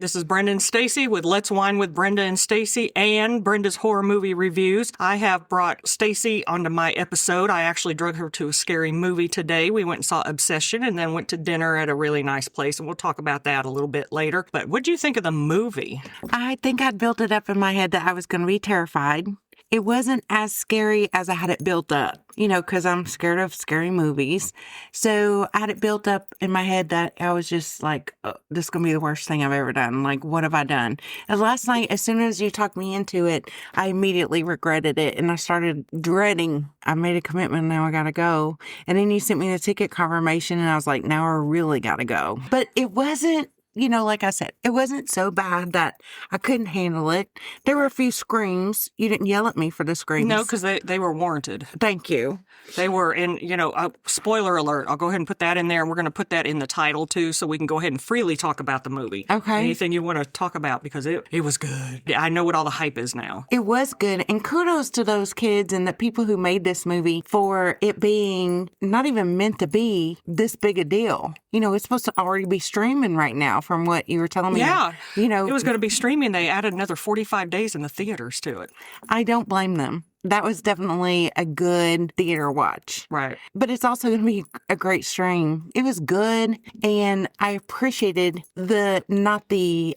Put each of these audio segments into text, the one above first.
This is Brenda and Stacy with Let's Wine with Brenda and Stacy and Brenda's Horror Movie Reviews. I have brought Stacy onto my episode. I actually drug her to a scary movie today. We went and saw Obsession and then went to dinner at a really nice place, and we'll talk about that a little bit later. But what do you think of the movie? I think I'd built it up in my head that I was going to be terrified. It wasn't as scary as I had it built up, because I'm scared of scary movies. So I had it built up in my head that I was just like, oh, this is going to be the worst thing I've ever done. Like, what have I done? And last night, as soon as you talked me into it, I immediately regretted it. And I started dreading. I made a commitment. Now I got to go. And then you sent me the ticket confirmation. And I was like, now I really got to go. But it wasn't. Like I said, it wasn't so bad that I couldn't handle it. There were a few screams. You didn't yell at me for the screams. No, because they were warranted. Thank you. They were, and, spoiler alert, I'll go ahead and put that in there, and we're going to put that in the title, too, so we can go ahead and freely talk about the movie. Okay. Anything you want to talk about, because it was good. I know what all the hype is now. It was good, and kudos to those kids and the people who made this movie for it being not even meant to be this big a deal. It's supposed to already be streaming right now from what you were telling me. Yeah. It was going to be streaming. They added another 45 days in the theaters to it. I don't blame them. That was definitely a good theater watch. Right. But it's also going to be a great stream. It was good, and I appreciated not the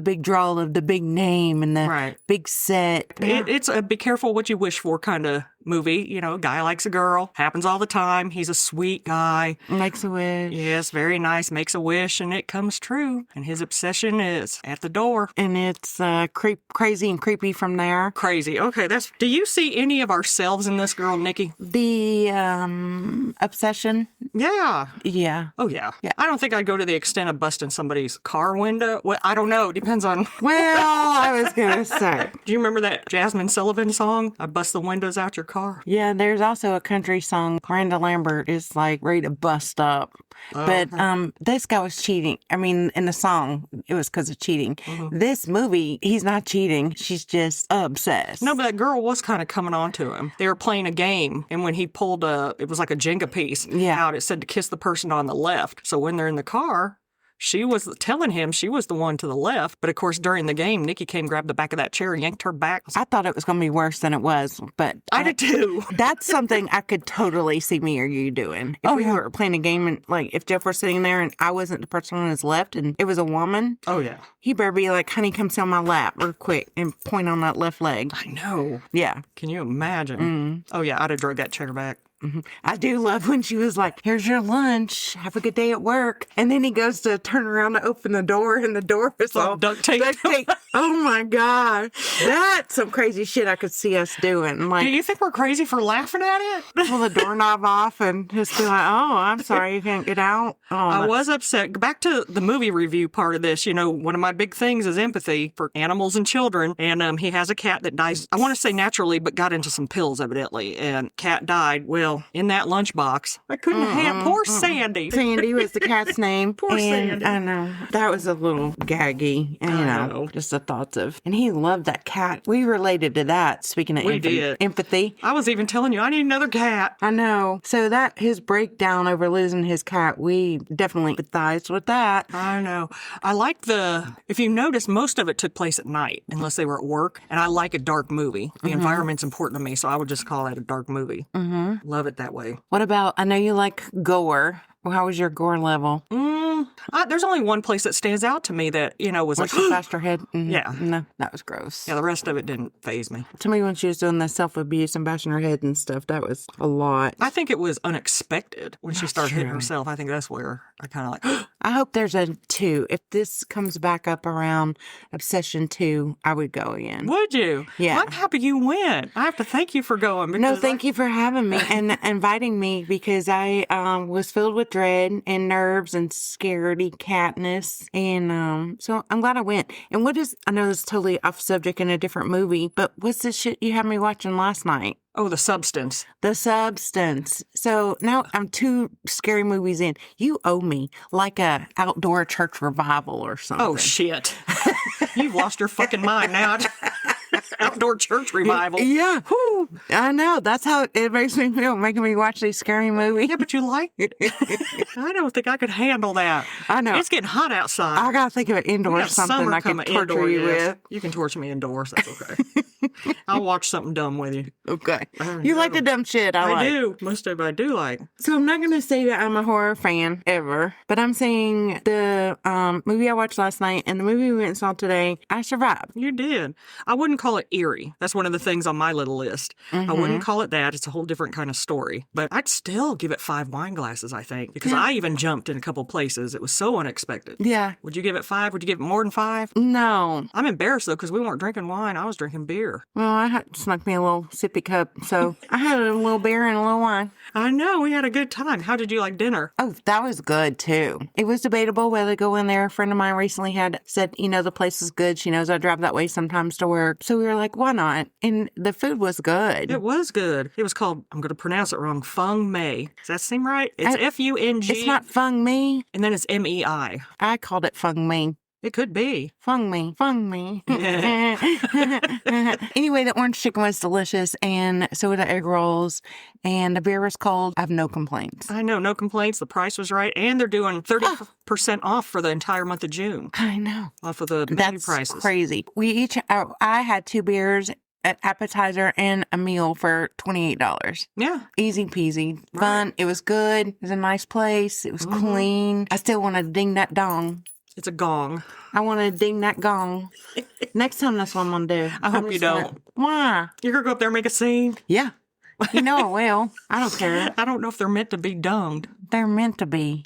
big draw of the big name and the big set. It's a be careful what you wish for kind of movie. Guy likes a girl. Happens all the time. He's a sweet guy. Makes a wish. Yes, very nice. Makes a wish, and it comes true. And his obsession is at the door. And it's crazy and creepy from there. Crazy. Okay, do you see any of ourselves in this girl, Nikki? The obsession? Yeah. Yeah. Oh, yeah. I don't think I'd go to the extent of busting somebody's car window. Well, I don't know. It depends on... Well, I was going to say. Do you remember that Jasmine Sullivan song? I bust the windows out your car. Yeah, there's also a country song. Miranda Lambert is like ready to bust up. But this guy was cheating. I mean, in the song, it was because of cheating. Mm-hmm. This movie, he's not cheating. She's just obsessed. No, but that girl was kind of coming on to him. They were playing a game, and when he pulled it was like a Jenga piece out, it said to kiss the person on the left. So when they're in the car, she was telling him she was the one to the left. But, of course, during the game, Nikki came, grabbed the back of that chair, yanked her back. I thought it was going to be worse than it was, but... I did, too. That's something I could totally see me or you doing. If we were playing a game, and if Jeff were sitting there and I wasn't the person on his left and it was a woman... Oh, yeah. He better be like, honey, come sit on my lap real quick and point on that left leg. I know. Yeah. Can you imagine? Oh, yeah, I'd have drug that chair back. Mm-hmm. I do love when she was like, here's your lunch. Have a good day at work. And then he goes to turn around to open the door, and the door is all duct tape. Oh, my God. That's some crazy shit I could see us doing. Like, do you think we're crazy for laughing at it? Pull the doorknob off and just be like, oh, I'm sorry, you can't get out. Oh, I was upset. Back to the movie review part of this. One of my big things is empathy for animals and children. And he has a cat that dies, I want to say naturally, but got into some pills, evidently. And cat died. Well, in that lunchbox, I couldn't have. Poor Sandy. Sandy was the cat's name. Poor Sandy. I know. That was a little gaggy. And, just the thoughts of. And he loved that cat. We related to that, speaking of empathy. I was even telling you, I need another cat. I know. So his breakdown over losing his cat, we definitely empathized with that. I know. I like if you notice, most of it took place at night, unless they were at work. And I like a dark movie. The environment's important to me, so I would just call that a dark movie. Mm-hmm. Love it that way. What about, I know you like gore. How was your gore level? There's only one place that stands out to me that, was like... she bashed her head? Mm-hmm. Yeah. No, that was gross. Yeah, the rest of it didn't faze me. To me, when she was doing the self-abuse and bashing her head and stuff, that was a lot. I think it was unexpected when she started hitting herself. I think that's where I kind of like... I hope there's a 2. If this comes back up around Obsession 2, I would go again. Would you? Yeah. Well, I'm happy you went. I have to thank you for going. No, thank you for having me and inviting me, because I was filled with dread and nerves and scaredy catness. And so I'm glad I went. And I know this is totally off subject in a different movie, but what's this shit you had me watching last night? Oh, The Substance. The Substance. So now I'm 2 scary movies in. You owe me like a outdoor church revival or something. Oh, shit. You've lost your fucking mind now. Outdoor church revival. Yeah. Whew. I know. That's how it makes me feel, making me watch these scary movies. Yeah, but you like it. I don't think I could handle that. I know. It's getting hot outside. I got to think of it We indoors, got something summer I can coming torture indoor, you yes. with. You can torture me indoors. That's okay. I'll watch something dumb with you. Okay. I You like know. the dumb shit I like. do. Most of it I do like. So I'm not going to say that I'm a horror fan ever, but I'm saying the movie I watched last night and the movie we went and saw today, I survived. You did. I wouldn't call it eerie. That's one of the things on my little list. I wouldn't call it that. It's a whole different kind of story. But I'd still give it 5 wine glasses, I think, because I even jumped in a couple places. It was so unexpected. Yeah. Would you give it 5? Would you give it more than 5? No. I'm embarrassed, though, because we weren't drinking wine. I was drinking beer. Well, I had snuck me a little sippy cup, so I had a little beer and a little wine. I know. We had a good time. How did you like dinner? Oh, that was good, too. It was debatable whether to go in there. A friend of mine recently had said, the place is good. She knows I drive that way sometimes to work. So we were like, why not? And the food was good. It was good. It was called, I'm going to pronounce it wrong, Fung Mei. Does that seem right? It's F-U-N-G. It's not Fung Me. And then it's M-E-I. I called it Fung Me. It could be. Fung me. Anyway, the orange chicken was delicious, and so were the egg rolls, and the beer was cold. I have no complaints. I know, no complaints. The price was right, and they're doing 30% off for the entire month of June. I know. Off of the menu That's prices. crazy. I had 2 beers, an appetizer, and a meal for $28. Yeah. Easy peasy. Fun. It was good. It was a nice place. It was clean. I still want to ding that dong. It's a gong. I want to ding that gong. Next time, that's what I'm going to do. I hope you don't. Why? You're going to go up there and make a scene? Yeah. I will. I don't care. I don't know if they're meant to be dunged. They're meant to be.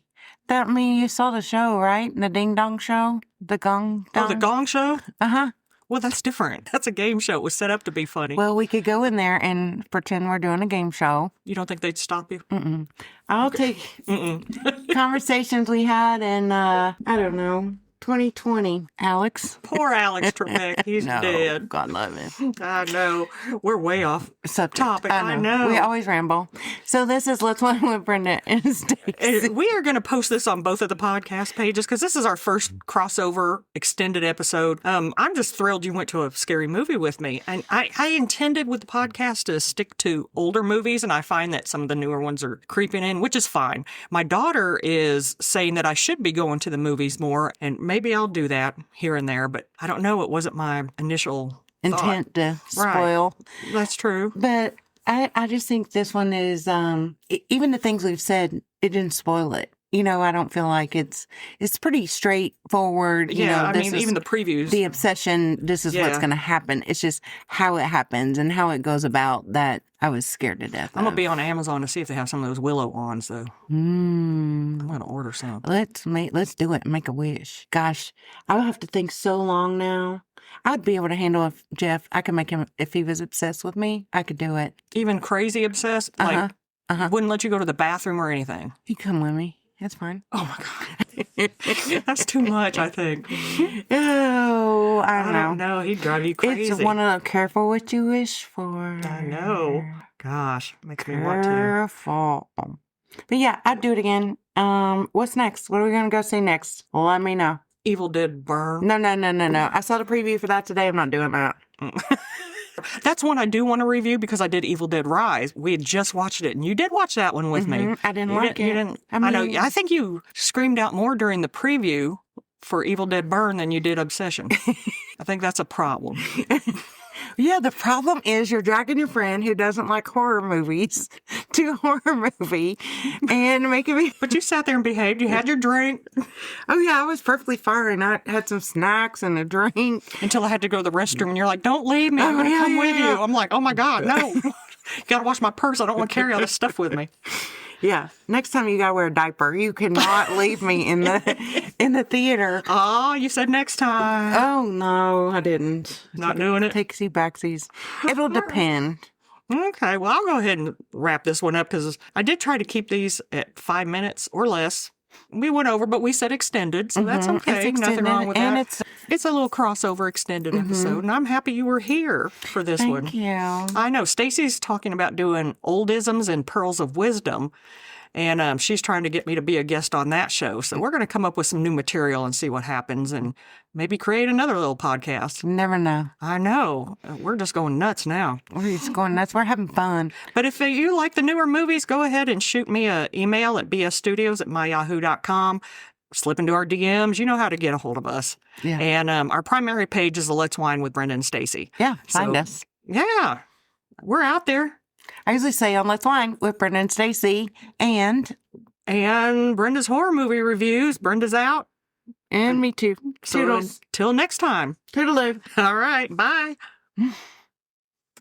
You saw the show, right? The Ding Dong Show? The Gong Dong? Oh, the Gong Show? Uh-huh. Well, that's different. That's a game show. It was set up to be funny. Well, we could go in there and pretend we're doing a game show. You don't think they'd stop you? Mm-mm. I'll take conversations we had in, I don't know, 2020, Alex. Poor Alex Trebek. He's dead. God love him. I know. We're way off Subject. topic. I know. We always ramble. So this is Let's Wine with Brenda and Stacy. We are going to post this on both of the podcast pages because this is our first crossover extended episode. I'm just thrilled you went to a scary movie with me. And I intended with the podcast to stick to older movies, and I find that some of the newer ones are creeping in, which is fine. My daughter is saying that I should be going to the movies more, and maybe I'll do that here and there, but I don't know. It wasn't my initial intent to spoil. Right. That's true. But I just think this one is, even the things we've said, it didn't spoil it. I don't feel like it's pretty straightforward. Yeah, even the previews. The obsession, this is what's going to happen. It's just how it happens and how it goes about that I was scared to death I'm going to be on Amazon to see if they have some of those willow wands, though. I'm going to order some. Let's do it and make a wish. Gosh, I'll have to think so long now. I'd be able to handle if Jeff, I could make him, if he was obsessed with me, I could do it. Even crazy obsessed? Like, wouldn't let you go to the bathroom or anything? You come with me. That's fine. Oh, my God. That's too much, I think. Oh, I don't know. He'd drive you crazy. It's one of the careful what you wish for. I know. Gosh, makes me want to. Careful. But yeah, I'd do it again. What's next? What are we going to go see next? Let me know. Evil Dead Burn. No. I saw the preview for that today. I'm not doing that. That's one I do want to review because I did Evil Dead Rise. We had just watched it, and you did watch that one with me. I didn't like it. You didn't. I know. I think you screamed out more during the preview for Evil Dead Burn than you did Obsession. I think that's a problem. Yeah, the problem is you're dragging your friend who doesn't like horror movies to a horror movie and making me... But you sat there and behaved. You had your drink. Oh, yeah, I was perfectly fine. I had some snacks and a drink. Until I had to go to the restroom, and you're like, don't leave me. I'm going to come with you. I'm like, oh, my God, no. You got to watch my purse. I don't want to carry all this stuff with me. Yeah. Next time you gotta wear a diaper. You cannot leave me in the theater. Oh, you said next time. Oh no, I didn't. Not doing it? Takesy backsies. It'll depend. Okay, well, I'll go ahead and wrap this one up because I did try to keep these at 5 minutes or less. We went over, but we said extended, so that's okay. Nothing wrong with and that. It's a little crossover extended episode, and I'm happy you were here for this one. Thank you. I know. Stacy's talking about doing oldisms and pearls of wisdom, and she's trying to get me to be a guest on that show. So we're going to come up with some new material and see what happens, and maybe create another little podcast. You never know. I know. We're just going nuts now. We're just going nuts. We're having fun. But if you like the newer movies, go ahead and shoot me an email at bsstudios@myyahoo.com. Slip into our DMs. You know how to get a hold of us. Yeah. And our primary page is the Let's Wine with Brenda and Stacy. Yeah, find us. Yeah, we're out there. I usually say on Let's Wine with Brenda and Stacy And Brenda's horror movie reviews. Brenda's out. and me too. So Toodles. until next time. Toodaloo. All right, bye.